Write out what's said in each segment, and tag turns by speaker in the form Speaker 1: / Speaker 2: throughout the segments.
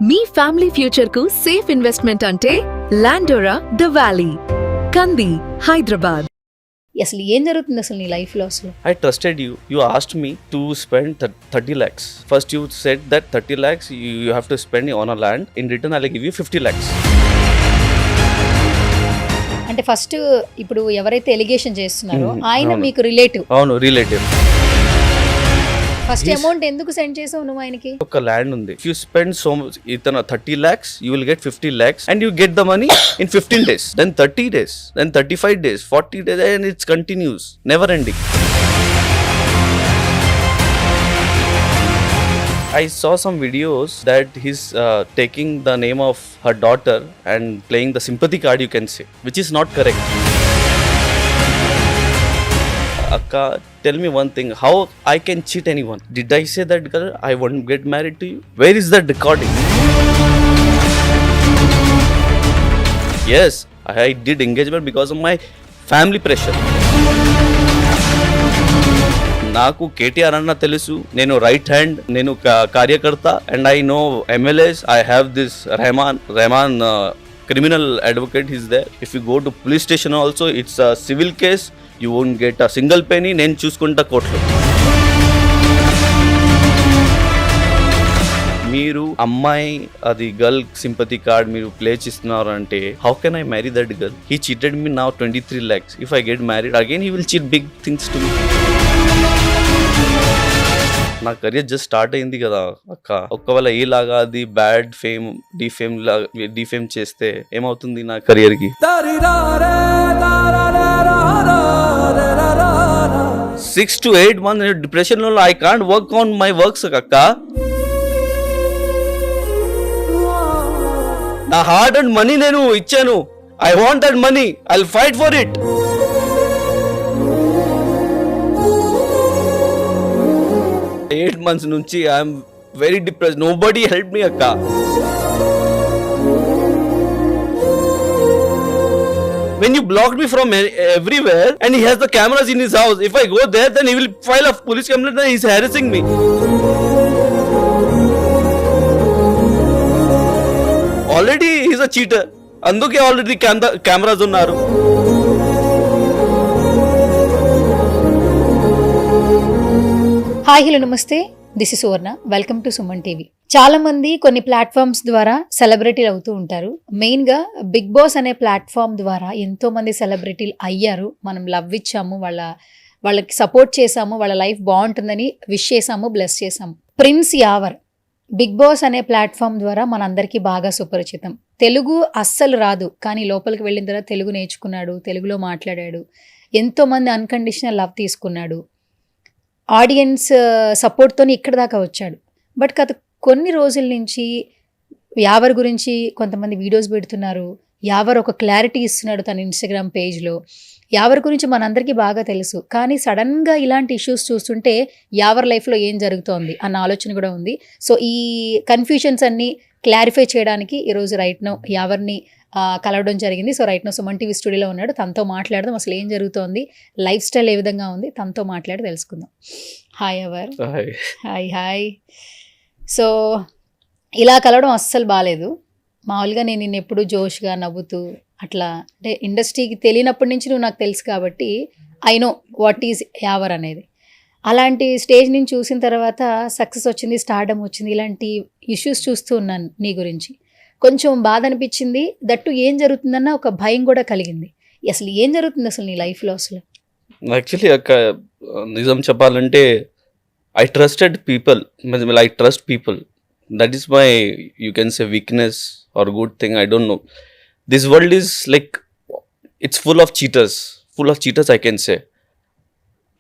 Speaker 1: మీ family future కు safe investment అంటే లాండోరా the valley, కంది, హైదరాబాద్.
Speaker 2: అసలు ఏం జరుగుతుంది అసలు నీ లైఫ్ లో అసలు?
Speaker 3: I trusted you. You asked me to spend 30 lakhs. First you said that 30 lakhs you have to spend on a land. In return I'll give you 50 lakhs.
Speaker 2: అంటే ఫస్ట్ ఇప్పుడు ఎవరైతే ఎలిగేషన్ చేస్తున్నారో ఆయన
Speaker 3: అవును.
Speaker 2: మీకు రిలేటివ్.
Speaker 3: అవును, రిలేటివ్.
Speaker 2: ఫస్ట్ అమౌంట్ ఎందుకు send చేసావు నువ్వు ఆయనకి?
Speaker 3: ఒక ల్యాండ్ ఉంది. If you spend so much, ఇతను 30 lakhs, you will get 50 lakhs and you get the money in 15 days, then 30 days, then 35 days, 40 days, and it continues, never ending. I saw some videos that he's taking the name of her daughter and playing the sympathy card, you can say, which is not correct. Akka, tell me one thing, how I can cheat anyone? Did I say that girl, I won't get married to you? Where is that recording? Yes, I did engagement because of my family pressure. నాకు కేటీఆర్ అన్న తెలుసు, నేను right hand, నేను కార్యకర్త, and I know MLAs. I have this Rehman criminal advocate is there. If you go to police station also it's a civil case, you won't get a single penny. నేను చూసుకుంటా కోర్టులో. మీరు అమ్మాయి అది గర్ల్ సింపతి కార్డ్ మీరు play చేస్తున్నారు అంటే how can I marry that girl? He cheated me now 23 lakhs. If I get married again he will cheat big things to మీ. నా కెరియర్ జస్ట్ స్టార్ట్ అయింది కదా అక్క. ఒక్కవేళ ఏలాగా అది బ్యాడ్ ఫేమ్ డిఫేమ్ చేస్తే ఏమవుతుంది నా కెరియర్ కి? 6 to 8 months డిప్రెషన్ లో I can't work on my works అక్క. నా హార్డ్ అండ్ మనీ నేను ఇచ్చాను. I want that money. I will fight for it. Eight months నుంచి I'm very depressed. Nobody help me అక్క. When you blocked me from everywhere and he has the cameras in his house, if I go there then he will file a police complaint and he's harassing me. Already he's a cheater. అందుకే already cameras ఉన్నారు.
Speaker 2: Hi, hello, నమస్తే. This is Suvarna. Welcome to Suman TV. చాలా మంది కొన్ని platforms ద్వారా సెలబ్రిటీలు అవుతూ ఉంటారు. మెయిన్ గా బిగ్ బాస్ అనే ప్లాట్ఫామ్ ద్వారా ఎంతో మంది సెలబ్రిటీలు అయ్యారు. మనం లవ్ ఇచ్చాము, వాళ్ళకి సపోర్ట్ చేసాము, వాళ్ళ లైఫ్ బాగుంటుందని విష్ చేసాము, బ్లెస్ చేసాము. ప్రిన్స్ యావర్ బిగ్ బాస్ అనే ప్లాట్ఫామ్ ద్వారా మనందరికీ బాగా సుపరిచితం. తెలుగు అస్సలు రాదు, కానీ లోపలికి వెళ్ళిన తర్వాత తెలుగు నేర్చుకున్నాడు, తెలుగులో మాట్లాడాడు, ఎంతో మంది అన్కండిషనల్ లవ్ తీసుకున్నాడు, ఆడియన్స్ సపోర్ట్తో ఇక్కడ దాకా వచ్చాడు. బట్ గత కొన్ని రోజుల నుంచి యావర్ గురించి కొంతమంది వీడియోస్ పెడుతున్నారు. యావర్ ఒక క్లారిటీ ఇస్తున్నాడు తన ఇన్స్టాగ్రామ్ పేజ్లో. యావర్ గురించి మనందరికీ బాగా తెలుసు, కానీ సడన్గా ఇలాంటి ఇష్యూస్ చూస్తుంటే యావర్ లైఫ్లో ఏం జరుగుతోంది అన్న ఆలోచన కూడా ఉంది. సో ఈ కన్ఫ్యూషన్స్ అన్నీ క్లారిఫై చేయడానికి ఈరోజు రైట్ నౌ యావర్ని కలవడం జరిగింది. So right now Suman TV స్టూడియోలో ఉన్నాడు. తనతో మాట్లాడదాం, అసలు ఏం జరుగుతోంది, లైఫ్ స్టైల్ ఏ విధంగా ఉంది, తనతో మాట్లాడి తెలుసుకుందాం. Hi Yawar. Hi hi. So ఇలా కలవడం అస్సలు బాగాలేదు. మామూలుగా నేను నిన్ను ఎప్పుడు జోష్గా నవ్వుతూ అట్లా, అంటే ఇండస్ట్రీకి తెలియనప్పటి నుంచి నువ్వు నాకు తెలుసు కాబట్టి I know what is Yawar అనేది. అలాంటి స్టేజ్ నుంచి చూసిన తర్వాత సక్సెస్ వచ్చింది, స్టార్డమ్ వచ్చింది, ఇలాంటి ఇష్యూస్ చూస్తూ ఉన్నాను నీ గురించి. కొంచెం బాధ అనిపించింది, దట్టు ఏం జరుగుతుందన్న ఒక భయం కూడా కలిగింది. అసలు ఏం జరుగుతుంది అసలు నీ లైఫ్లో అసలు?
Speaker 3: యాక్చువల్లీ అక్క, నిజం చెప్పాలంటే I trusted people. I trust people. That is my, you can say, weakness are good thing, I don't know. This world is like it's full of cheaters I can say.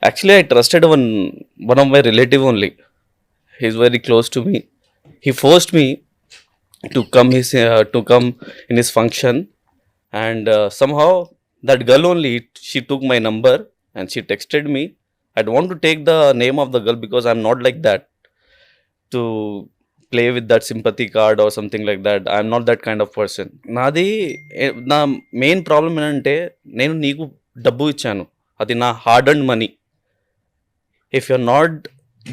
Speaker 3: Actually I trusted one of my relative only. He's very close to me. He forced me to come in his function, and somehow that girl only, she took my number and she texted me. I don't want to take the name of the girl because I'm not like that to play with that sympathy card or something like that. I'm not that kind of person. నా main problem ఏంటంటే, నేను నీకు డబ్బు ఇచ్చాను, అది నా hard and money. If you're not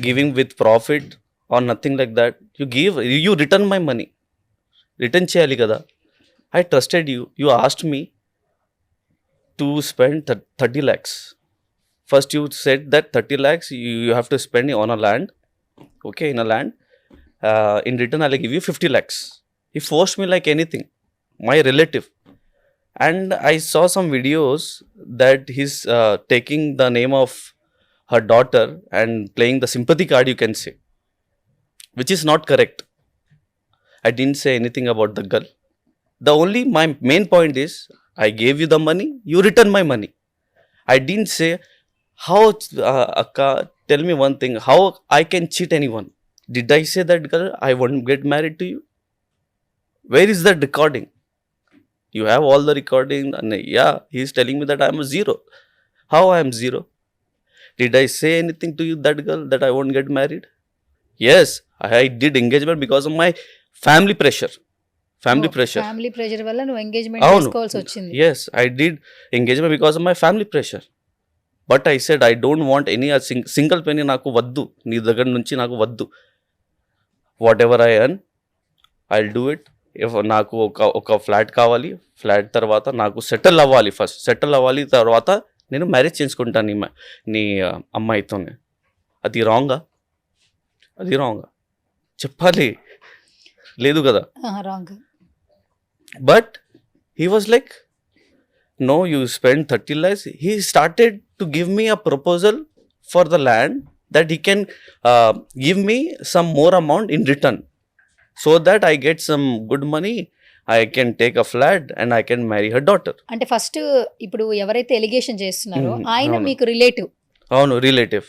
Speaker 3: giving with profit or nothing like that, you return my money. Return చేయాలి కదా. I trusted you. You asked me to spend 30 lakhs. First you said that 30 lakhs you have to spend on a land, okay, in a land. In return I'll give you 50 lakhs. He forced me like anything, my relative. And I saw some videos that he's taking the name of her daughter and playing the sympathy card, you can say, which is not correct. I didn't say anything about the girl. The only my main point is I gave you the money, you return my money. I didn't say how, Akka, tell me one thing, how I can cheat anyone. Did I say that girl I won't get married to you? Where is that recording? You have all the recording, and yeah, he's telling me that I am a zero. How I am zero? Did I say anything to you, that girl, that I won't get married? Yes, I did engagement because of my family pressure. Pressure.
Speaker 2: Family pressure వల్ల నువ్వు engagement
Speaker 3: అవును.
Speaker 2: చేసుకోవాల్సి వచ్చింది.
Speaker 3: Yes, I did engagement because of my family pressure. But I said I don't want any single penny నాకు వద్దు, నీ దగ్గర నుంచి నాకు వద్దు. What ever I earn I'll do it. నాకు ఒక ఫ్లాట్ కావాలి, ఫ్లాట్ తర్వాత నాకు సెటిల్ అవ్వాలి, ఫస్ట్ సెటిల్ అవ్వాలి, తర్వాత నేను మ్యారేజ్ చేసుకుంటాను నీ అమ్మాయితోనే. అది రాంగా? అది రాంగా చెప్పాలి, లేదు కదా.
Speaker 2: Wrong.
Speaker 3: But he was like, no, you spend 30 lakhs. He started to give me a proposal for the land that he can give me some more amount in return, so that I get some good money, I can take a flat and I can marry her daughter.
Speaker 2: అంటే first ఇప్పుడు ఎవరైతే allegation చేస్తున్నారో ఆయన
Speaker 3: అవును.
Speaker 2: మీకు relative.
Speaker 3: అవును, relative.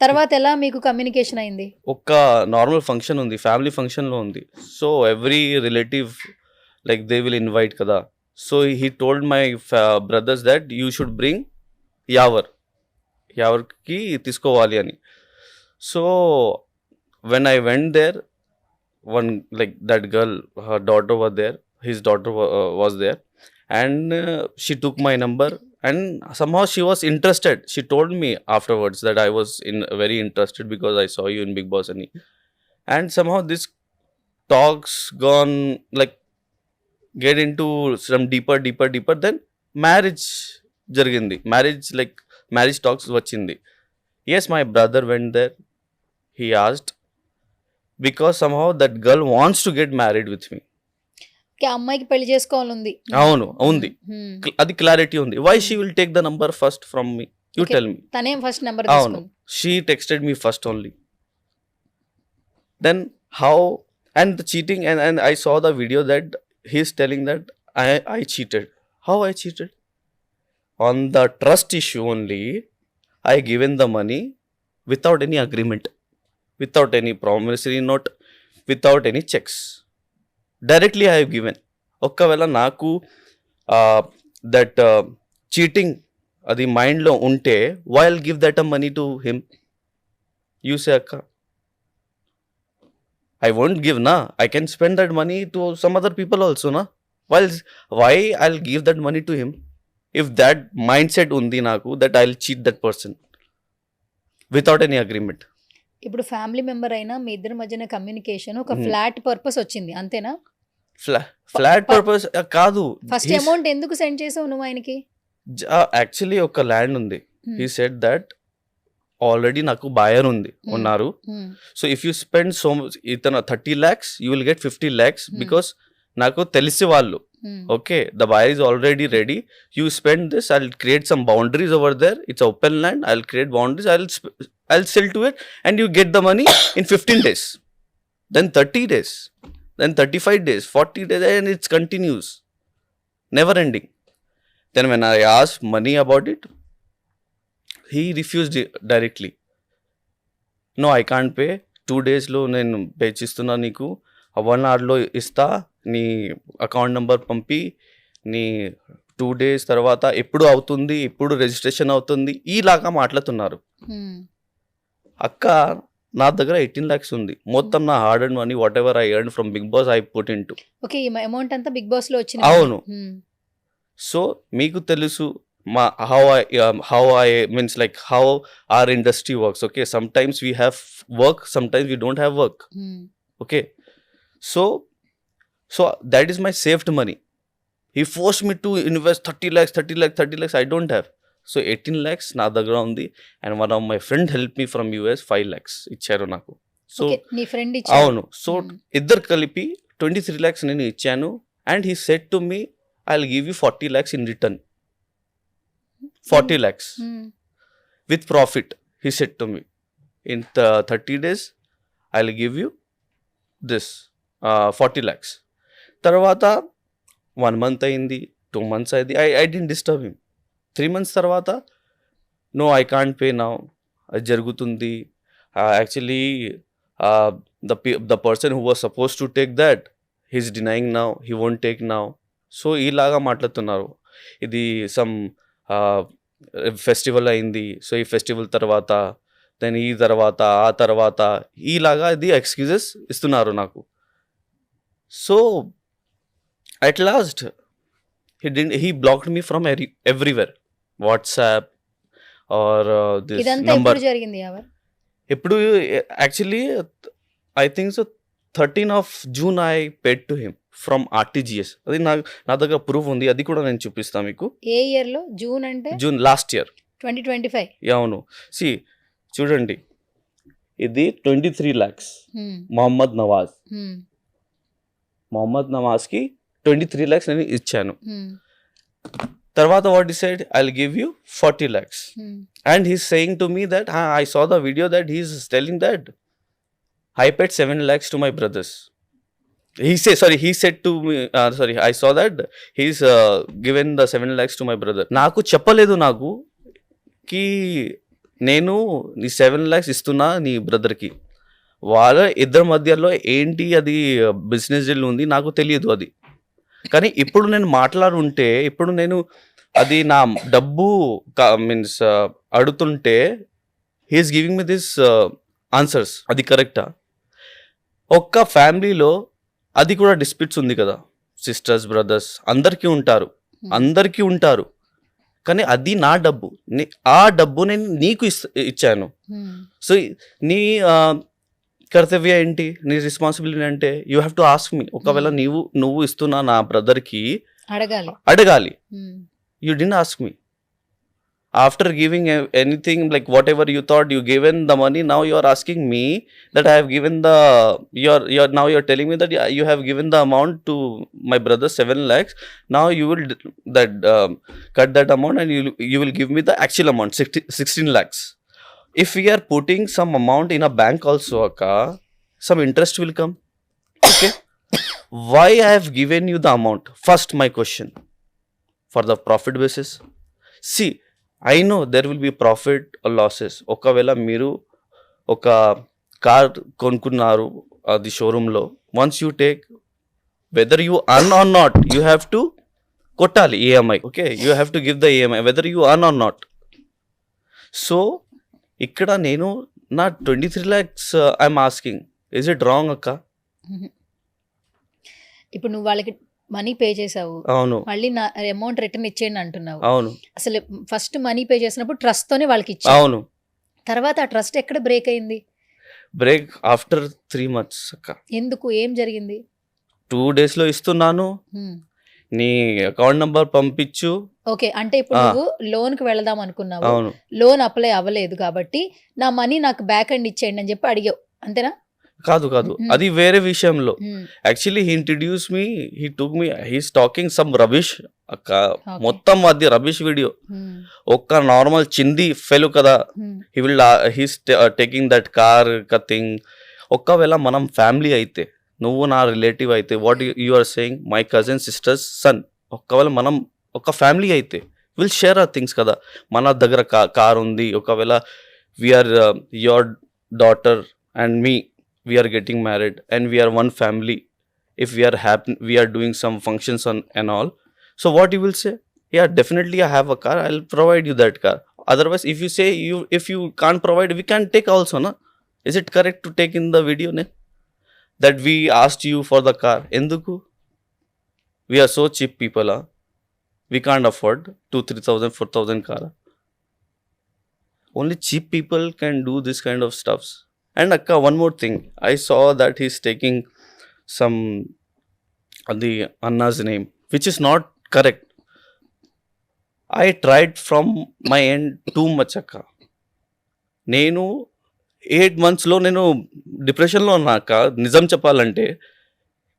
Speaker 2: తర్వాత ఎలా మీకు కమ్యూనికేషన్ అయింది?
Speaker 3: ఒక నార్మల్ ఫంక్షన్ ఉంది, ఫ్యామిలీ ఫంక్షన్లో ఉంది. So every relative like they will invite కదా. So he told my brothers that you should bring యావర్కి తీసుకోవాలి అని. So when I went there, one like that girl, her daughter was there, his daughter was there, and she took my number, and somehow she was interested. She told me afterwards that I was very interested because I saw you in Bigg Boss, and somehow this talks gone like get into some deeper, then marriage jarigindi. Marriage talks vachindi. Yes, my brother went there. He asked because somehow that girl wants to get married with me.
Speaker 2: అమ్మాయికి పెళ్లి చేసుకోవాలని
Speaker 3: అవును, ఉంది, అది clarity ఉంది. Why she will take the number first from me? You tell me.
Speaker 2: తనేం first number
Speaker 3: అవును, she texted me first only. Then how? And the cheating, and I saw the video that he's telling that I cheated. How I cheated? On the trust issue only, I given the money without any agreement, without any promissory note, without any checks. Directly I have given. ఒక్కవేళ నాకు that cheating అది మైండ్లో ఉంటే why I'll give that money to him? You say, Akka, I won't give, na. I can spend that money to some other people also, na. Why I'll give that money to him if that mindset undi naku that I'll cheat that person without any agreement.
Speaker 2: ఇప్పుడు family member అయినా మీ ఇద్దరి మధ్యన communication ఒక flat purpose వచ్చింది, అంతేనా?
Speaker 3: Flat purpose కాదు.
Speaker 2: First amount ఎందుకు send చేసావు నువ్వు ఆయనకి?
Speaker 3: యాక్చువల్లీ ఒక ల్యాండ్ ఉంది. He said that ఆల్రెడీ నాకు బయర్ ఉన్నారు. So if you spend so ఇతను 30 lakhs, you will get 50 lakhs because నాకు తెలిసి వాళ్ళు, okay, the buyer is already ready. You spend this, I'll create some boundaries over there. It's open land. I'll create boundaries. I'll sell to it, and you get the money in 15 days, then 30 days, then 35 days, 40 days, and it continues, never ending. Then when I asked money about it, he refused directly. No, I can't pay. 2 days లో నేను pay చేస్తున్నా, నీకు 1 hour ఇస్తా, నీ account number పంపి, నీ 2 days తర్వాత ఎప్పుడు అవుతుంది, ఎప్పుడు రిజిస్ట్రేషన్ అవుతుంది, ఈలాగా మాట్లాడుతున్నారు. అక్క, నా దగ్గర 18 lakhs ఉంది, మొత్తం నా hard and money whatever I earn from Bigg Boss I put in to.
Speaker 2: Okay, ఈ అమౌంట్ అంతా బిగ్ బాస్ లో వచ్చింది.
Speaker 3: అవును. సో మీకు తెలుసు how I means like how our industry works. Okay, sometimes we have work, sometimes we don't have work. Okay, so So that is my saved money. He forced me to invest 30 lakhs, 30 lakhs. I don't have. So 18 lakhs నా దగ్గర ఉంది. And one of my friend helped me from US 5 lakhs ఇచ్చారు నాకు. So
Speaker 2: okay నీ friend
Speaker 3: అవును. So ఇద్దరు కలిపి 23 lakhs నేను ఇచ్చాను. And he said to me, I'll give you 40 lakhs in return. 40 lakhs with profit. He said to me, in 30 days, I'll give you this 40 lakhs. తర్వాత 1 month అయింది, 2 months అయింది. I didn't disturb him. 3 months తర్వాత, no, I can't pay now. అది జరుగుతుంది. Actually, the person who was supposed to take that, he's denying now. He won't take now. So ఇలాగా మాట్లాడుతున్నారు. ఇది some festival అయింది. So ఈ festival తర్వాత then ఈ తర్వాత ఆ తర్వాత ఇలాగా ఇది ఎక్స్క్యూజెస్ ఇస్తున్నారు నాకు. So at last he blocked me from everywhere. WhatsApp or this
Speaker 2: ఇదంతా
Speaker 3: నంబర్.
Speaker 2: ఎప్పుడు జరిగింది ఎవరు?
Speaker 3: ఎప్పుడు actually I think so 13th of June I paid to him from RTGS. అది నా దగ్గర ప్రూఫ్ ఉంది, అది కూడా నేను చూపిస్తాను మీకు.
Speaker 2: ఏ ఇయర్ లో? జూన్ అంటే
Speaker 3: జూన్ లాస్ట్ ఇయర్
Speaker 2: 2025.
Speaker 3: అవును. సి చూడండి, ఇది 23 lakhs మొహమ్మద్ నవాజ్కి 23 lakhs నేను ఇచ్చాను. తర్వాత what decide I'll give you 40 lakhs. And he's saying to me that I saw the video that he's telling that I paid 7 lakhs to my brothers. He said to me, I saw that he's given the 7 lakhs to my brother. నాకు చెప్పలేదు నాకు కి నేను నీ 7 lakhs ఇస్తున్నా నీ బ్రదర్కి. వాళ్ళ ఇద్దరి మధ్యలో ఏంటి అది బిజినెస్ డీల్ ఉంది, నాకు తెలియదు అది. కానీ ఇప్పుడు నేను మాట్లాడుంటే, ఇప్పుడు నేను అది నా డబ్బు మీన్స్ అడుగుతుంటే he is giving me this answers. అది కరెక్టా? ఒక్క ఫ్యామిలీలో అది కూడా డిస్ప్యూట్స్ ఉంది కదా, సిస్టర్స్ బ్రదర్స్ అందరికీ ఉంటారు. కానీ అది నా డబ్బు, ఆ డబ్బు నేను నీకు ఇచ్చాను. సో నీ కర్తవ్య ఏంటి, నీ రెస్పాన్సిబిలిటీ అంటే you have to ask me. ఒకవేళ నువ్వు ఇస్తున్నా నా బ్రదర్కి అడగాలి. You didn't ask me. After giving anything, like whatever you thought you given the money, now you are asking me that I have given the now you're telling me that you have given the amount to my brother 7 lakhs. Now you will cut that amount and you will give me the actual amount 16 lakhs. If we are putting some amount in a bank also, some interest will come. Okay. Why I have given you the amount? First my question, for the profit basis. See, I know there will be profit or losses. ఒకవేళ మీరు ఒక car కొనుక్కున్నారు అది షోరూంలో, once you take, whether you earn or not, you have to కొట్టాలి EMI. Okay, you have to give the EMI whether you earn or not. So ఇక్కడ నేను నా 23 lakhs I'm asking, is it wrong అక్క?
Speaker 2: ఇప్పుడు నువ్వు వాళ్ళకి money pay చేసావు,
Speaker 3: అవును,
Speaker 2: మళ్ళీ నా అమౌంట్ రిటర్న్ ఇచ్చేయండి అంటున్నావు.
Speaker 3: అవును.
Speaker 2: అసలు ఫస్ట్ మనీ పే చేసినప్పుడు ట్రస్ట్ తోనే వాళ్ళకి ఇచ్చావు.
Speaker 3: అవును.
Speaker 2: తర్వాత ఆ ట్రస్ట్ ఎక్కడ బ్రేక్ అయింది?
Speaker 3: బ్రేక్ ఆఫ్టర్ 3 months అక్క.
Speaker 2: ఎందుకు, ఏం జరిగింది?
Speaker 3: 2 days లో ఇస్తున్నాను, నీ అకౌంట్ నంబర్ పంపించు.
Speaker 2: ఓకే, అంటే ఇప్పుడు నువ్వు లోన్ కి వెళదాం అనుకున్నావు,
Speaker 3: అవును,
Speaker 2: లోన్ అప్లై అవ్వలేదు కాబట్టి నా మనీ నాకు బ్యాక్ అండ్ ఇచ్చేయండి అని చెప్పి అడిగావు, అంతేనా?
Speaker 3: కాదు, అది వేరే విషయంలో. Actually he introduce me, he took me, he's talking some rubbish అక్క. మొత్తం అది రబిష్ వీడియో. ఒక్క నార్మల్ చింది ఫెలు కదా, he's taking that car thing. ఒకవేళ మనం ఫ్యామిలీ అయితే, నువ్వు నా రిలేటివ్ అయితే, what you are saying, my cousin sister's son, ఒకవేళ మనం ఒక ఫ్యామిలీ అయితే విల్ షేర్ ఆర్ థింగ్స్ కదా. మన దగ్గర కార్ ఉంది, ఒకవేళ we are your daughter and me, we are getting married and we are one family. If we are doing some functions and all, so what you will say, yeah, definitely I have a car, I'll provide you that car. Otherwise, if you say if you can't provide, we can take also, na? Is it correct to take in the video that we asked you for the car? Enduku? We are so cheap people, we can't afford 2,000, 3,000, 4,000 car. Only cheap people can do this kind of stuffs. And akka, one more thing, I saw that he's taking some అది అన్నా's name, which is not correct. I tried from my end too much అక్క. నేను 8 monthsలో నేను డిప్రెషన్లో ఉన్నాక నిజం చెప్పాలంటే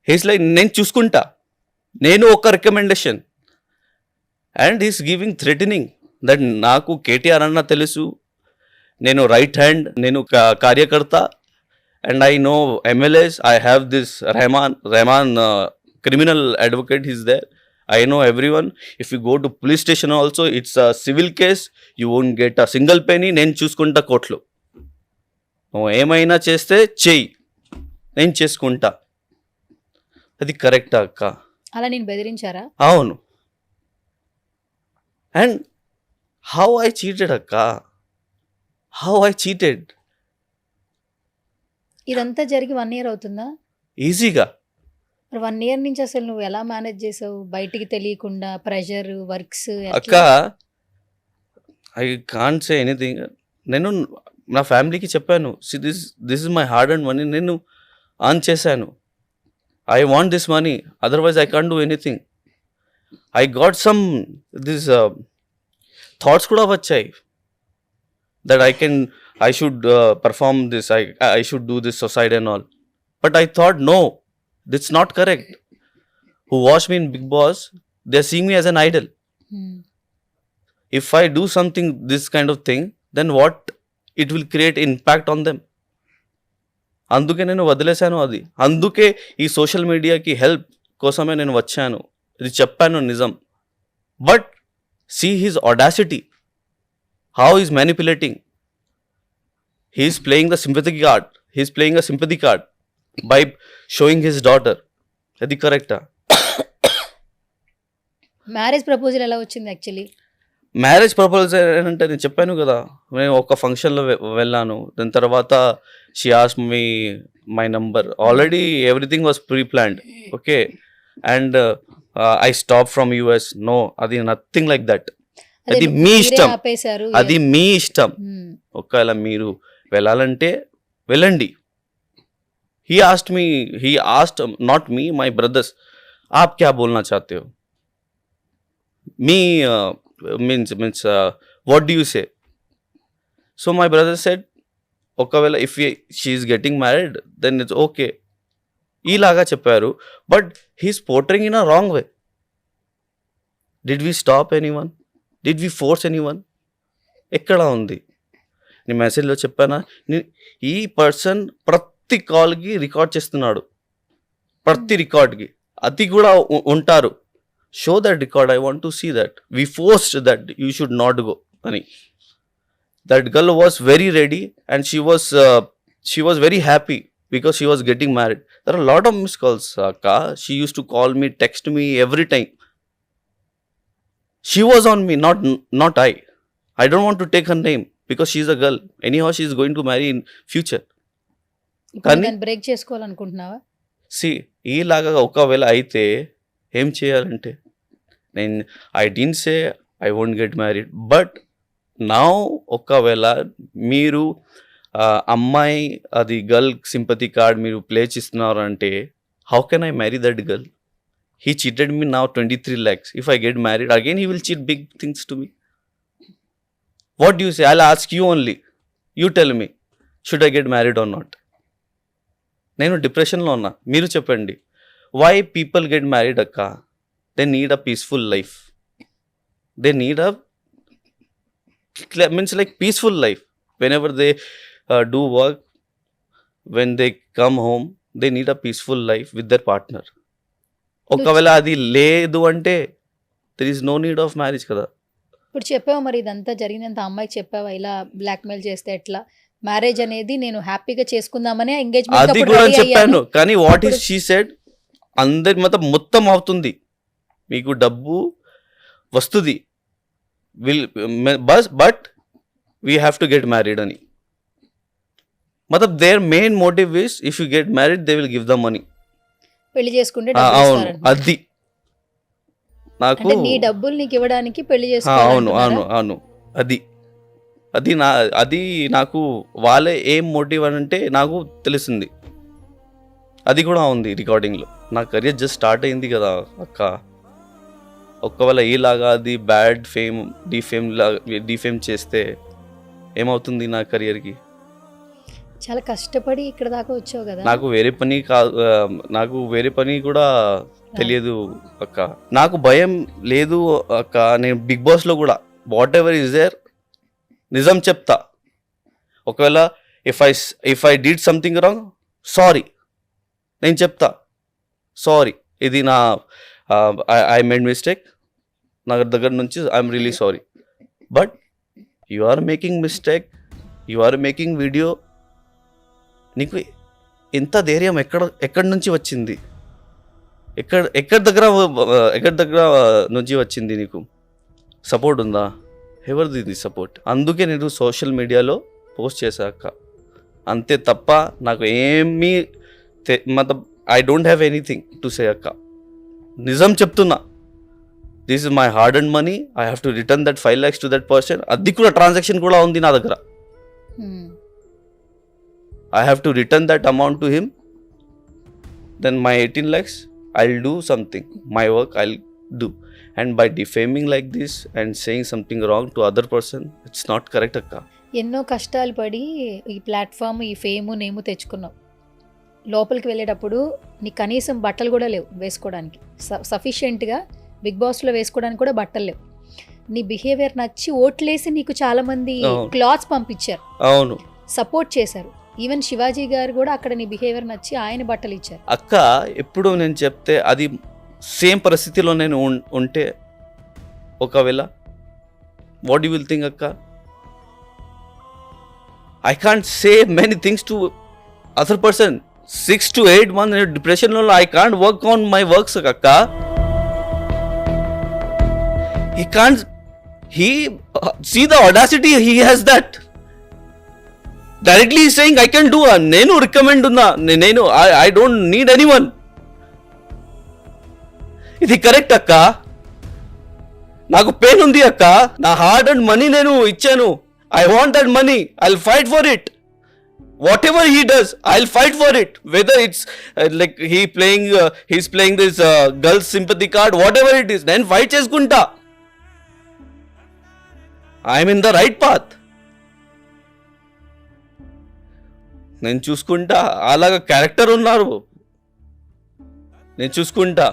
Speaker 3: he's like నేను చూసుకుంటా, నేను ఒక recommendation, and he's giving threatening that నాకు కేటీఆర్ అన్న తెలుసు, నేను రైట్ హ్యాండ్, నేను కార్యకర్త, and I know MLAs, I have this Rehman criminal advocate, he's there, I know everyone. If you go to police station also, it's a civil case, you won't get a single penny. నేను చూసుకుంటా కోర్టులో, నువ్వు ఏమైనా చేస్తే చెయ్యి, నేను చేసుకుంటా. అది కరెక్టా అక్క?
Speaker 2: అలా నేను బెదిరించారా?
Speaker 3: అవును. అండ్ హౌ ఐ చీటెడ్ అక్క, హౌ ఐ చీటెడ్.
Speaker 2: ఇదంతా జరిగి 1 year అవుతుందా?
Speaker 3: ఈజీగా.
Speaker 2: మరి 1 year నుంచి అసలు నువ్వు ఎలా మేనేజ్ చేసావు? బయటికి తెలియకుండా ప్రెషర్, వర్క్స్
Speaker 3: అక్క ఐ కాంట్ సే ఎనీథింగ్. నేను నా ఫ్యామిలీకి చెప్పాను, this is my hard and money, నేను ఆన్ చేశాను, I want this money, otherwise I can't do anything. I got some this thoughts కూడా వచ్చాయి that I should perform this, I should do this society and all. But I thought no, that's not correct. Who watch me in Big Boss, they're seeing me as an idol. If I do something this kind of thing, then what it will create impact on them. అందుకే నేను వదిలేశాను అది. అందుకే ఈ social మీడియాకి help కోసమే నేను వచ్చాను, ఇది చెప్పాను నిజం. But see his audacity, how is manipulating. He's playing the sympathy card, he's playing a sympathy card by showing his daughter. అది కరెక్టా?
Speaker 2: మ్యారేజ్ ప్రపోజల్ ఎలా వచ్చింది యాక్చువల్లీ?
Speaker 3: మ్యారేజ్ ప్రపోజల్ అంటే నేను చెప్పాను కదా, నేను ఒక ఫంక్షన్లో వెళ్ళాను, దాని తర్వాత she asked me my number. Already everything was pre planned, okay, and I stop from US. No, అది నథింగ్ లైక్ దట్. అది మీ ఇష్టం, అది మీ ఇష్టం. ఒకవేళ మీరు వెళ్ళాలంటే వెళ్ళండి. He asked not me, my brothers, आप क्या बोलना चाहते हो? Me means what do you say? So my brother said, ఒకవేళ if she is getting married, then it's okay. ఇలాగా చెప్పారు. But he's portraying in a wrong way. Did we stop anyone? Did we force anyone? ఎక్కడ ఉంది? నీ మెసేజ్లో చెప్పానా? ఈ person ప్రతి కాల్కి రికార్డ్ చేస్తున్నాడు, ప్రతి రికార్డ్కి. అది కూడా ఉంటారు, show that record, I want to see that. We forced that you should not go అని. That girl was very ready and she was very happy because she was getting married. There are a lot of missed calls, Akka. She used to call me, text me every time. She was on me, not I. I don't want to take her name because she's a girl. Anyhow, she is going to marry in future.
Speaker 2: కానీ break చేసుకోవాలనుకుంటున్నావా?
Speaker 3: సి ఈలాగా ఒకవేళ అయితే ఏం చేయాలంటే, నేను I didn't say I won't get married, but now ఒకవేళ మీరు అమ్మాయి అది గర్ల్ సింపతి కార్డ్ మీరు ప్లే చేస్తున్నారు అంటే, how can I marry that girl? He cheated me now 23 lakhs. If I get married again he will cheat big things to me. What you say? I will ask you only, you tell me, should I get married or not? నేను డిప్రెషన్లో ఉన్నా, మీరు చెప్పండి. Why people get married అక్క? They need a peaceful life, they need a means like peaceful life. Whenever they do work, when they come home, they need a peaceful life with their partner. ఒకవేళ అది లేదు అంటే there is no need of marriage కదా.
Speaker 2: ఇప్పుడు చెప్పావా మరి ఇదంతా జరిగినంత అమ్మాయికి చెప్పావా ఇలా బ్లాక్మెయిల్ చేస్తే ఎట్లా? మ్యారేజ్ అనేది నేను హ్యాపీగా చేసుకుందామని ఎంగేజ్మెంట్
Speaker 3: అది కూడా చెప్పాను, కానీ వాట్ ఈస్ షీ సెడ్, అందరి మొత్తం అవుతుంది, మీకు డబ్బు వస్తుంది, but we have to get married అని. Their main motive is if you get married they will give the money.
Speaker 2: పెళ్లి చేసుకుంటే
Speaker 3: అవును, అది నాకు
Speaker 2: నీ డబ్బులు నీకు ఇవ్వడానికి పెళ్లి
Speaker 3: అవును
Speaker 2: చేసుకోవాలి.
Speaker 3: అవును అవును అది నాకు వాళ్ళే ఏం మోటివ్ అని అంటే నాకు తెలిసింది. అది కూడా ఉంది రికార్డింగ్లో. నా కెరియర్ జస్ట్ స్టార్ట్ అయింది కదా అక్క. ఒకవేళ ఏలాగా అది బ్యాడ్ ఫేమ్ డిఫేమ్ చేస్తే ఏమవుతుంది నా కెరియర్కి?
Speaker 2: చాలా కష్టపడి ఇక్కడ దాకా వచ్చావు కదా.
Speaker 3: నాకు వేరే పని కాదు, నాకు వేరే పని కూడా తెలియదు అక్క. నాకు భయం లేదు అక్క. నేను బిగ్ బాస్లో కూడా వాట్ ఎవర్ ఇస్ దేర్ నిజం చెప్తా. ఒకవేళ if I did something wrong, sorry నేను చెప్తా. సారీ, ఇది నా ఐ మేడ్ మిస్టేక్, నా దగ్గర నుంచి I'm really sorry. But you are making mistake, you are making video. నీకు ఎంత ధైర్యం ఎక్కడి నుంచి వచ్చింది? ఎక్కడి దగ్గర నుంచి వచ్చింది? నీకు సపోర్ట్ ఉందా? ఎవరిది ఇది సపోర్ట్? అందుకే నేను సోషల్ మీడియాలో పోస్ట్ చేశాక అంతే తప్ప నాకు ఏమీ మతలబ్ I don't have anything to say అక్క. నిజం చెప్తున్నా. This is my hard and money. I have to return that 5 lakhs to that person. అది కూడా ట్రాన్సాక్షన్ కూడా ఉంది నా దగ్గర. I have to return that amount to him. Then my 18 lakhs, I'll do something. My work I'll do. And by defaming like this and saying something wrong to other person, it's not correct akka.
Speaker 2: ఎన్నో కష్టాలు పడి ఈ platform, ఈ fame, నేము తెచ్చుకున్నావు. లోపలికి వెళ్ళేటప్పుడు నీ కనీసం బట్టలు కూడా లేవు వేసుకోవడానికి. సఫిషియెంట్గా బిగ్ బాస్లో వేసుకోవడానికి కూడా బట్టలు లేవు. నీ బిహేవియర్ నచ్చి ఓట్లేసి నీకు చాలామంది క్లాత్స్ పంపించారు,
Speaker 3: అవును,
Speaker 2: సపోర్ట్ చేశారు. ఈవెన్ శివాజీ గారు కూడా అక్కడ నీ బిహేవియర్ నచ్చి ఆయన బట్టలు ఇచ్చారు.
Speaker 3: అక్క ఎప్పుడు నేను చెప్తే అది సేమ్ పరిస్థితిలో నేను ఉంటే ఒకవేళ వాట్ యు విల్ థింక్ అక్క? I can't say many things to other person. 6 to 8 months నేను డిప్రెషన్లో I can't work on my works అక్క. He see the audacity he has that. Directly saying I can do. నేను recommend ఉన్నా, నేను I don't need anyone. ఇది correct అక్క. నాకు pain ఉంది అక్క. నా హార్డ్ అండ్ మనీ నేను ఇచ్చాను. I want that money. I'll fight for it. Whatever he does, I'll fight for it. Whether it's like he's playing this girls sympathy card, whatever it is, నేను fight చేసుకుంటా. I'm in the right path. నేను చూసుకుంటా. అలాగా character ఉన్నారు, నేను చూసుకుంటా.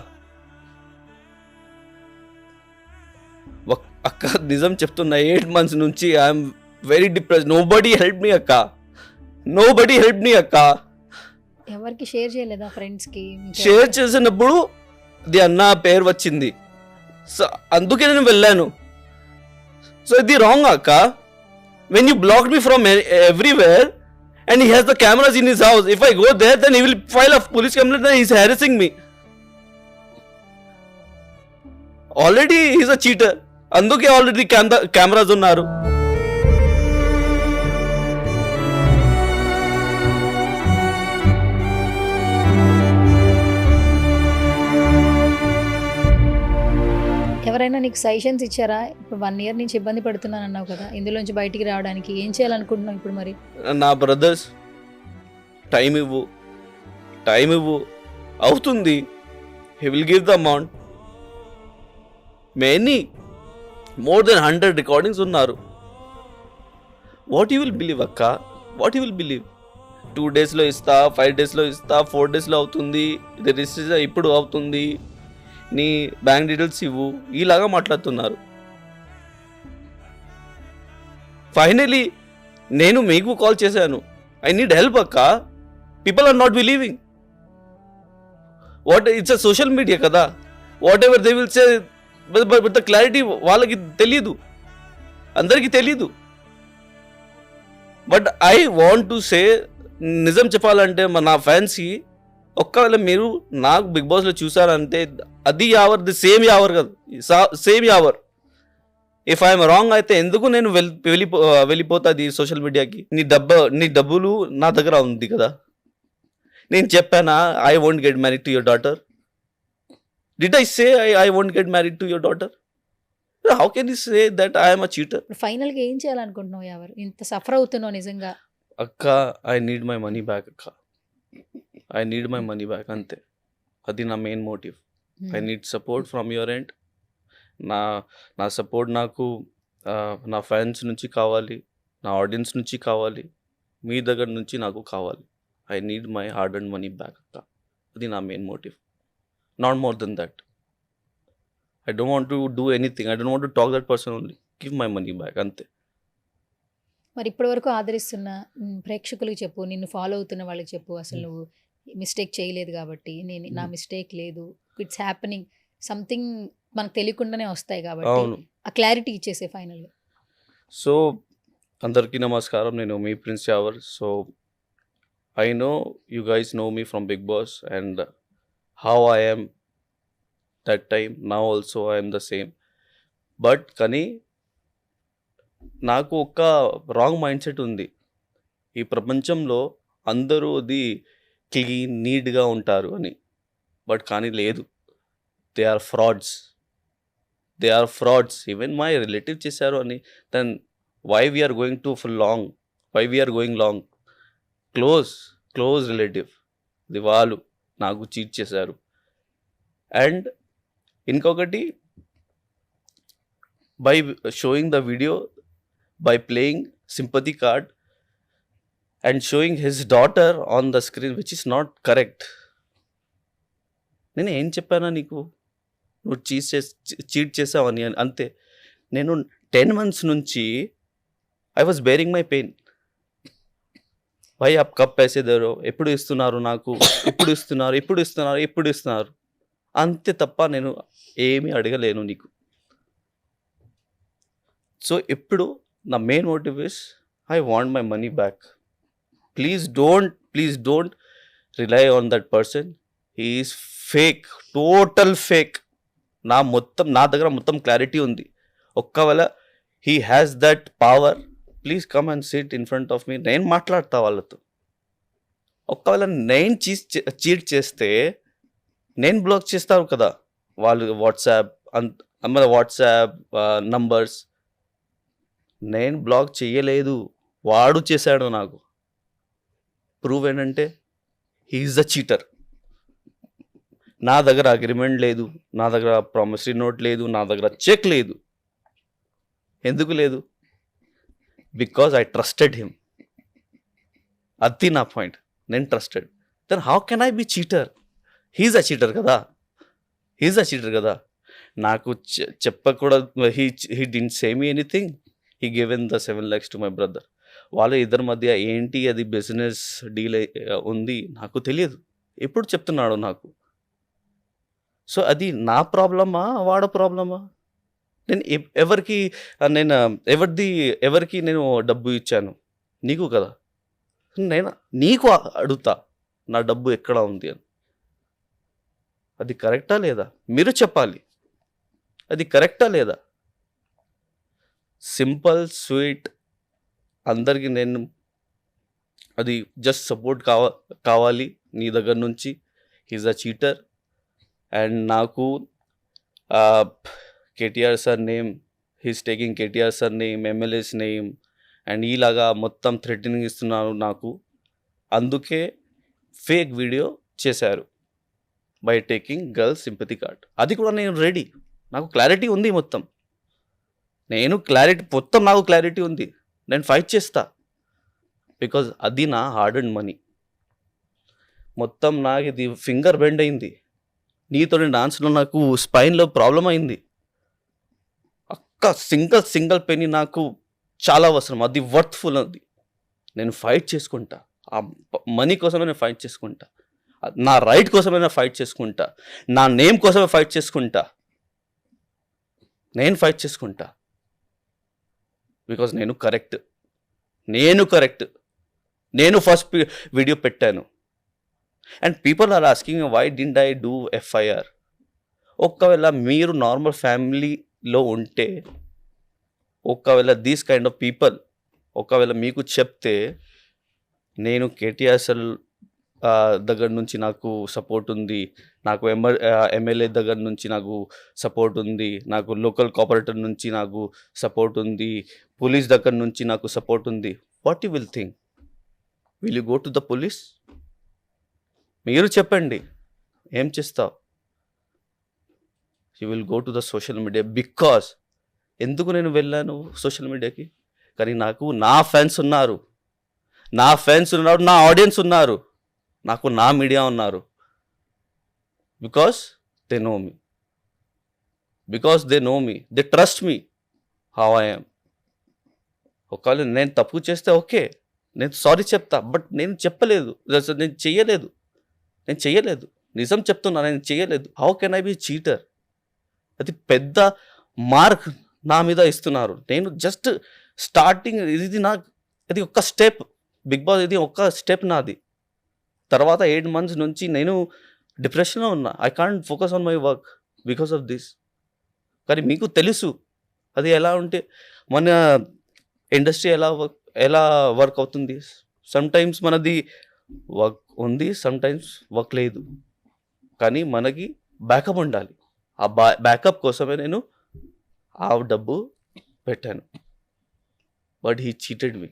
Speaker 3: అక్క నిజం చెప్తున్నా, 8 months నుంచి I'm very depressed. Nobody help me అక్క. నోబడీ హెల్ప్ మీ అక్క.
Speaker 2: ఎవరికి షేర్ చేయలేదా? ఫ్రెండ్స్కి
Speaker 3: షేర్ చేసినప్పుడు ఇది అన్న పేరు వచ్చింది, సో అందుకే నేను వెళ్ళాను. సో ఇది రాంగ్ అక్క. When you block me from everywhere and he has the cameras in his house, if I go there then he will file a police complaint that he is harassing me. Already he is a cheater. అందుకే already cameras ఉన్నారు.
Speaker 2: ఎవరైనా నీకు suggestions ఇచ్చారా? ఇప్పుడు 1 year నుంచి ఇబ్బంది పడుతున్నాను అన్నావు కదా, ఇందులోంచి బయటికి రావడానికి ఏం చేయాలనుకుంటున్నావు ఇప్పుడు మరి?
Speaker 3: నా బ్రదర్స్ టైం ఇవ్వు అవుతుంది. He will give the amount. More than 100 recordings ఉన్నారు. వాట్ యూ విల్ బిలీవ్ అక్క? What you will believe? 2 daysలో ఇస్తా, 5 daysలో ఇస్తా, 4 daysలో అవుతుంది, ఇది రిసీజ్ ఇప్పుడు అవుతుంది, నీ బ్యాంక్ డీటెయిల్స్ ఇవ్వు, ఇలాగా మాట్లాడుతున్నారు. ఫైనలీ నేను మీకు కాల్ చేశాను, ఐ నీడ్ హెల్ప్ అక్క. People are not believing. What it's a social media కదా, whatever they will say, but the clarity వాళ్ళకి తెలియదు, అందరికీ తెలీదు. But I want to say, నిజం చెప్పాలంటే నా ఫ్యాన్స్కి, ఒక్కవేళ మీరు నాకు బిగ్ బాస్లో చూసారంటే అది యావర్, ది సేమ్ యావర్ కదా, same Yawar. If I'm wrong అయితే ఎందుకు నేను వెళ్ళిపోతుంది సోషల్ మీడియాకి? నీ డబ్బులు నా దగ్గర ఉంది కదా. నేను చెప్పానా I won't get married to your daughter? Did I say I won't get married to your daughter? How can you say that I'm a cheater?
Speaker 2: ఫైనల్గా ఏం చేయాలనుకుంటున్నావు? ఎవరు ఇంత సఫర్ అవుతున్నావు నిజంగా?
Speaker 3: అక్క, I need my money back అక్క. I need my money back అంతే. అది నా main motive. I need support from your end. నా సపోర్ట్ నాకు నా ఫ్యాన్స్ నుంచి కావాలి, నా ఆడియన్స్ నుంచి కావాలి, మీ దగ్గర నుంచి నాకు కావాలి. I need my hard and money back అక్క. అది నా main motive. Not more than that. I don't want to do anything. I don't want to talk that person only. Give my money back అంతే.
Speaker 2: మరి ఇప్పటివరకు ఆదరిస్తున్న ప్రేక్షకులకు చెప్పు, నిన్ను ఫాలో అవుతున్న వాళ్ళకి చెప్పు, అసలు నువ్వు మిస్టేక్ చేయలేదు కాబట్టి, నా మిస్టేక్ లేదు, ఇట్స్ హ్యాపెనింగ్, సంథింగ్ మనకు తెలియకుండానే వస్తాయి కాబట్టి
Speaker 3: అవును.
Speaker 2: ఆ క్లారిటీ ఇచ్చేసే ఫైనల్గా.
Speaker 3: సో అందరికీ నమస్కారం. నేను మీ prince Yawar. So I know you guys know me from Bigg Boss and how I am that time. Now also I am the same. But కానీ నాకు ఒక రాంగ్ మైండ్ సెట్ ఉంది. ఈ ప్రపంచంలో అందరూ అది క్లీన్ నీట్గా ఉంటారు అని. బట్ కానీ లేదు. They are frauds. They are frauds. Even my relative చేశారు అని. Then why we are going to full long, why we are going long. Close relative ఇది వాళ్ళు నాకు చీట్ చేశారు. అండ్ ఇంకొకటి, by showing the video, by playing sympathy card and showing his daughter on the screen, which is not correct. నేను ఏం చెప్పానా నీకు, నువ్వు చీట్ చేసావని అంతే. నేను 10 months నుంచి I was bearing my pain. భాయ్ ఆప్ కప్ పైసే దేరో, ఎప్పుడు ఇస్తున్నారు నాకు, ఎప్పుడు ఇస్తున్నారు అంతే తప్ప నేను ఏమీ అడగలేను నీకు. సో ఇప్పుడు నా main motive is I want my money back. Please don't rely on that person. He is fake, total fake. నా దగ్గర మొత్తం క్లారిటీ ఉంది. ఒక్కవేళ he has that power, please come and sit in front of me. నేను మాట్లాడతా వాళ్ళతో. ఒక్కవేళ నేను cheat చేస్తే నేను బ్లాక్ చేస్తాను కదా వాళ్ళు వాట్సాప్ నంబర్స్. నేను బ్లాక్ చేయలేదు, వాడు చేశాడు నాకు. ప్రూవ్ ఏంటంటే హీఈస్ ద చీటర్. నా దగ్గర అగ్రిమెంట్ లేదు, నా దగ్గర ప్రామిసరీ నోట్ లేదు, నా దగ్గర చెక్ లేదు. ఎందుకు లేదు? Because I trusted him. అది నా పాయింట్. నేను trusted. Then how can I be cheater? He's a cheater కదా. నాకు చెప్పకూడదు. He didn't say me anything. he given the 7 lakhs to my brother. వాళ్ళ ఇద్దరి మధ్య ఏంటి అది బిజినెస్ డీల్ ఉంది నాకు తెలియదు. ఎప్పుడు చెప్తున్నాడు నాకు. సో అది నా ప్రాబ్లమా వాడ ప్రాబ్లమా? నేను ఎవరికి నేను డబ్బు ఇచ్చాను? నీకు కదా. నేను నీకు అడుగుతా నా డబ్బు ఎక్కడ ఉంది అని. అది కరెక్టా లేదా? మీరు చెప్పాలి. అది కరెక్టా లేదా? సింపుల్ స్వీట్ అందరికీ నేను అది జస్ట్ సపోర్ట్ కావాలి నీ దగ్గర నుంచి. He's a cheater. అండ్ నాకు KTR sir name, he's taking KTR sir name, MLAs name and ఇలాగా మొత్తం థ్రెటనింగ్ ఇస్తున్నారు నాకు. అందుకే ఫేక్ వీడియో చేశారు by taking girls sympathy card. అది కూడా నేను రెడీ. నాకు క్లారిటీ ఉంది మొత్తం. నాకు క్లారిటీ ఉంది. నేను ఫైట్ చేస్తా. బికాజ్ అది నా హార్డ్ అండ్ మనీ. మొత్తం నాకు ఇది ఫింగర్ బెండ్ అయింది. నీతో డాన్స్లో నాకు స్పైన్లో ప్రాబ్లం అయింది. సింగిల్ పెనీ నాకు చాలా అవసరం. అది వర్త్ఫుల్. అది నేను ఫైట్ చేసుకుంటా. ఆ మనీ కోసమే నేను ఫైట్ చేసుకుంటా. నా రైట్ కోసమే నేను ఫైట్ చేసుకుంటా. నా నేమ్ కోసమే ఫైట్ చేసుకుంటా. బికాజ్ నేను కరెక్ట్. నేను ఫస్ట్ వీడియో పెట్టాను. And people are asking why didn't I do FIR. ఒకవేళ మీరు నార్మల్ ఫ్యామిలీలో ఉంటే, ఒకవేళ దీస్ కైండ్ ఆఫ్ పీపుల్ ఒకవేళ మీకు చెప్తే, నేను కేటీఆర్ సార్ దగ్గర నుంచి నాకు సపోర్ట్ ఉంది, నాకు ఎమ్మెల్యే దగ్గర నుంచి నాకు సపోర్ట్ ఉంది, నాకు లోకల్ కోఆపరేటర్ నుంచి నాకు సపోర్ట్ ఉంది, పోలీస్ దగ్గర నుంచి నాకు సపోర్ట్ ఉంది. What you will think? Will you go to the police? మీరు చెప్పండి ఏం చేస్తావు. You will go to the social media because ఎందుకు నేను వెళ్ళాను సోషల్ మీడియాకి, కానీ నాకు నా ఫ్యాన్స్ ఉన్నారు, నా ఆడియన్స్ ఉన్నారు, నాకు నా మీడియా ఉన్నారు. Because they know me, they trust me how I yam. ఒకవేళ నేను తప్పు చేస్తే ఓకే, నేను సారీ చెప్తా, బట్ నేను చెప్పలేదు, నేను చెయ్యలేదు, నిజం చెప్తున్నా, నేను చెయ్యలేదు. How can I be cheater? అది పెద్ద మార్క్ నా మీద ఇస్తున్నారు. నేను జస్ట్ స్టార్టింగ్, ఇది ఒక స్టెప్, బిగ్ బాస్ ఇది ఒక స్టెప్ నాది. తర్వాత 8 months నుంచి నేను డిప్రెషన్లో ఉన్నా. I can't focus on my work because of this. కానీ మీకు తెలుసు అది ఎలా ఉంటే మన ఇండస్ట్రీ ఎలా వర్క్ అవుతుంది. సమ్ టైమ్స్ మనది వర్క్ ఉంది, సమ్ టైమ్స్ వర్క్ లేదు, కానీ మనకి బ్యాకప్ ఉండాలి. ఆ బ్యాకప్ కోసమే నేను ఆ డబ్బు పెట్టాను. But he cheated me.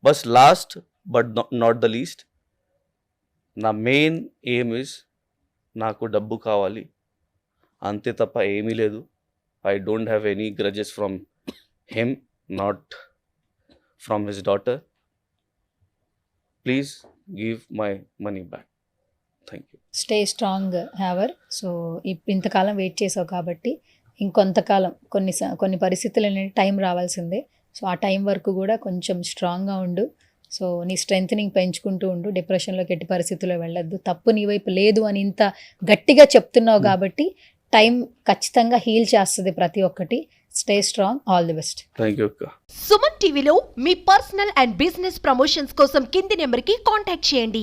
Speaker 3: బస్ last but not the least, నా మెయిన్ ఎయిమ్ ఇస్ నాకు డబ్బు కావాలి, అంతే తప్ప ఏమీ లేదు. I don't have any grudges from him, not from his daughter. Please give my money back. Thank you.
Speaker 2: Stay strong Yawar. So ఇంతకాలం వెయిట్ చేసావు కాబట్టి ఇంకొంతకాలం కొన్ని పరిస్థితులు అనేది టైం రావాల్సిందే. సో ఆ టైం వరకు కూడా కొంచెం స్ట్రాంగ్గా ఉండు. సో నీ స్ట్రెంగ్త్నింగ్ పెంచుకుంటూ ఉండు. డిప్రెషన్లోకి ఎట్టి పరిస్థితుల్లో వెళ్ళొద్దు. తప్పు నీ వైపు లేదు అని ఇంత గట్టిగా చెప్తున్నావు కాబట్టి టైం ఖచ్చితంగా హీల్ చేస్తుంది ప్రతి ఒక్కటి. Stay strong. All the best.
Speaker 3: Thank you అక్క.
Speaker 4: సుమన్ టీవీలో మీ పర్సనల్ అండ్ బిజినెస్ ప్రమోషన్స్ కోసం కింది నెంబర్కి కాంటాక్ట్ చేయండి.